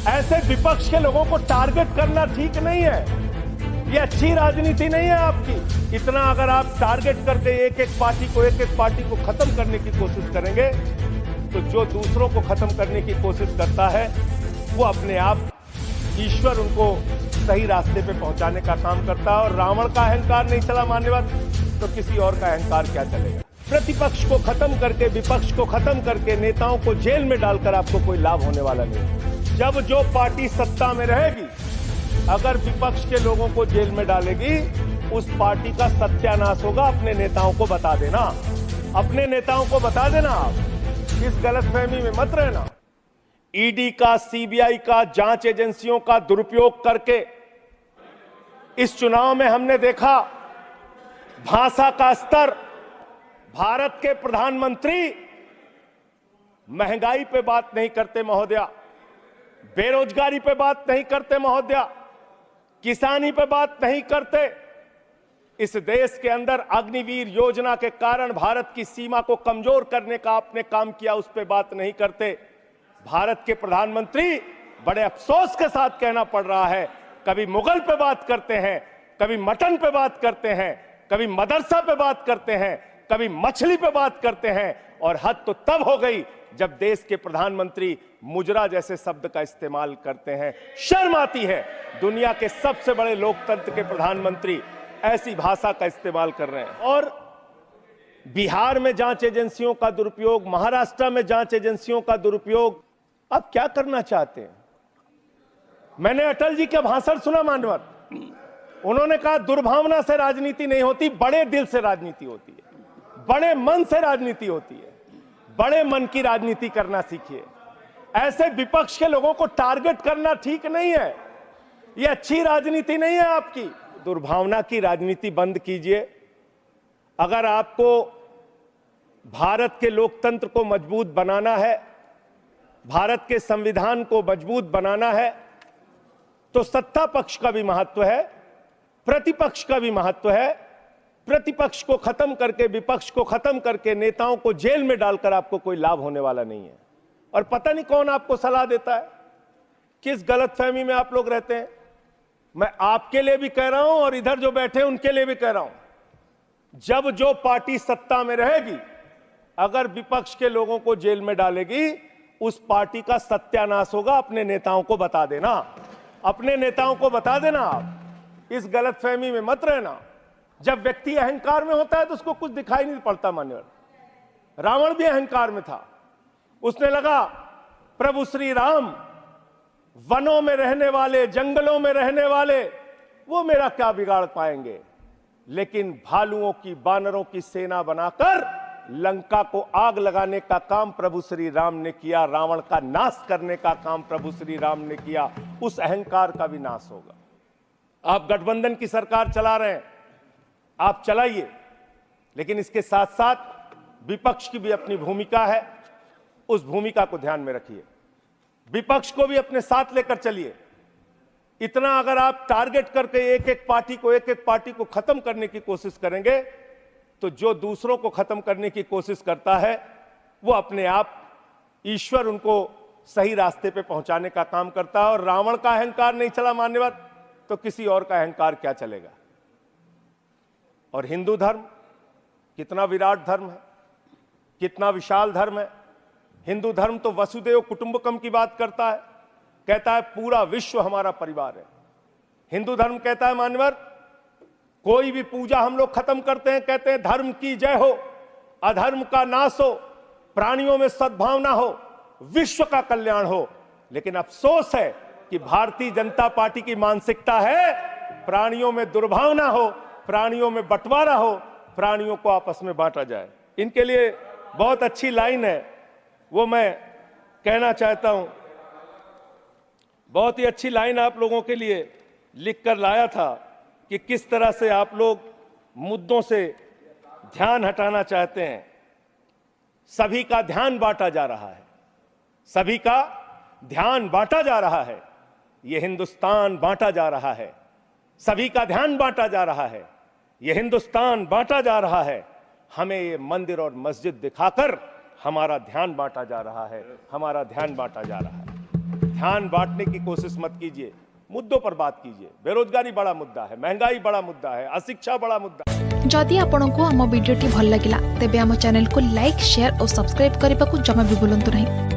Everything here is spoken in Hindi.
ऐसे विपक्ष के लोगों को टारगेट करना ठीक नहीं है। ये अच्छी राजनीति नहीं है आपकी। इतना अगर आप टारगेट करके एक एक पार्टी को खत्म करने की कोशिश करेंगे तो जो दूसरों को खत्म करने की कोशिश करता है वो अपने आप ईश्वर उनको सही रास्ते पे पहुंचाने का काम करता है। और रावण का अहंकार नहीं चला मान्यवर तो किसी और का अहंकार क्या चलेगा। प्रतिपक्ष को खत्म करके, विपक्ष को खत्म करके, नेताओं को जेल में डालकर आपको कोई लाभ होने वाला नहीं। जब जो पार्टी सत्ता में रहेगी अगर विपक्ष के लोगों को जेल में डालेगी उस पार्टी का सत्यानाश होगा। अपने नेताओं को बता देना, अपने नेताओं को बता देना। आप इस गलतफहमी में मत रहना। ईडी का, सीबीआई का, जांच एजेंसियों का दुरुपयोग करके इस चुनाव में हमने देखा भाषा का स्तर। भारत के प्रधानमंत्री महंगाई पे बात नहीं करते महोदया, बेरोजगारी पे बात नहीं करते महोदया, किसानी पे बात नहीं करते। इस देश के अंदर अग्निवीर योजना के कारण भारत की सीमा को कमजोर करने का आपने काम किया, उस पे बात नहीं करते। भारत के प्रधानमंत्री, बड़े अफसोस के साथ कहना पड़ रहा है, कभी मुगल पे बात करते हैं, कभी मटन पे बात करते हैं, कभी मदरसा पे बात करते हैं, कभी मछली पे बात करते हैं। और हद तो तब हो गई जब देश के प्रधानमंत्री मुजरा जैसे शब्द का इस्तेमाल करते हैं। शर्म आती है। दुनिया के सबसे बड़े लोकतंत्र के प्रधानमंत्री ऐसी भाषा का इस्तेमाल कर रहे हैं। और बिहार में जांच एजेंसियों का दुरुपयोग, महाराष्ट्र में जांच एजेंसियों का दुरुपयोग, आप क्या करना चाहते हैं? मैंने अटल जी का भाषण सुना मानवर, उन्होंने कहा दुर्भावना से राजनीति नहीं होती, बड़े दिल से राजनीति होती है, बड़े मन से राजनीति होती है। बड़े मन की राजनीति करना सीखिए। ऐसे विपक्ष के लोगों को टारगेट करना ठीक नहीं है। ये अच्छी राजनीति नहीं है आपकी। दुर्भावना की राजनीति बंद कीजिए। अगर आपको भारत के लोकतंत्र को मजबूत बनाना है, भारत के संविधान को मजबूत बनाना है, तो सत्ता पक्ष का भी महत्व है, प्रतिपक्ष का भी महत्व है। प्रतिपक्ष को खत्म करके, विपक्ष को खत्म करके, नेताओं को जेल में डालकर आपको कोई लाभ होने वाला नहीं है। और पता नहीं कौन आपको सलाह देता है, किस गलतफहमी में आप लोग रहते हैं। मैं आपके लिए भी कह रहा हूं और इधर जो बैठे हैं उनके लिए भी कह रहा हूं, जब जो पार्टी सत्ता में रहेगी अगर विपक्ष के लोगों को जेल में डालेगी उस पार्टी का सत्यानाश होगा। अपने नेताओं को बता देना, अपने नेताओं को बता देना। आप इस गलतफहमी में मत रहना। जब व्यक्ति अहंकार में होता है तो उसको कुछ दिखाई नहीं पड़ता मान्यवर। रावण भी अहंकार में था। उसने लगा प्रभु श्री राम वनों में रहने वाले, जंगलों में रहने वाले, वो मेरा क्या बिगाड़ पाएंगे। लेकिन भालुओं की, बानरों की सेना बनाकर लंका को आग लगाने का काम प्रभु श्री राम ने किया, रावण का नाश करने का काम प्रभु श्री राम ने किया। उस अहंकार का भी नाश होगा। आप गठबंधन की सरकार चला रहे हैं, आप चलाइए, लेकिन इसके साथ साथ विपक्ष की भी अपनी भूमिका है, उस भूमिका को ध्यान में रखिए। विपक्ष को भी अपने साथ लेकर चलिए। इतना अगर आप टारगेट करके एक एक पार्टी को खत्म करने की कोशिश करेंगे तो जो दूसरों को खत्म करने की कोशिश करता है वो अपने आप ईश्वर उनको सही रास्ते पे पहुंचाने का काम करता है। और रावण का अहंकार नहीं चला मान्यवर तो किसी और का अहंकार क्या चलेगा। और हिंदू धर्म कितना विराट धर्म है, कितना विशाल धर्म है। हिंदू धर्म तो वसुदेव कुटुंबकम की बात करता है, कहता है पूरा विश्व हमारा परिवार है। हिंदू धर्म कहता है मान्यवर, कोई भी पूजा हम लोग खत्म करते हैं, कहते हैं धर्म की जय हो, अधर्म का नाश हो, प्राणियों में सद्भावना हो, विश्व का कल्याण हो। लेकिन अफसोस है कि भारतीय जनता पार्टी की मानसिकता है प्राणियों में दुर्भावना हो, प्राणियों में बंटवारा हो, प्राणियों को आपस में बांटा जाए। इनके लिए बहुत अच्छी लाइन है, वो मैं कहना चाहता हूं। बहुत ही अच्छी लाइन आप लोगों के लिए लिख कर लाया था कि किस तरह से आप लोग मुद्दों से ध्यान हटाना चाहते हैं। सभी का ध्यान बांटा जा रहा है, सभी का ध्यान बांटा जा रहा है। यह हिंदुस्तान बांटा जा रहा है, सभी का ध्यान बांटा जा रहा है। यह हिंदुस्तान बांटा जा रहा है। हमें ये मंदिर और मस्जिद दिखाकर हमारा ध्यान बांटा जा रहा है, हमारा ध्यान बांटा जा रहा है। ध्यान बांटने की कोशिश मत कीजिए, मुद्दों पर बात कीजिए। बेरोजगारी बड़ा मुद्दा है, महंगाई बड़ा मुद्दा है, अशिक्षा बड़ा मुद्दा है। जदि आपंक आम भिडी भल लगा तेब आम चैनल को लाइक शेयर और सब्सक्राइब करने को जमा भी भूलु नहीं।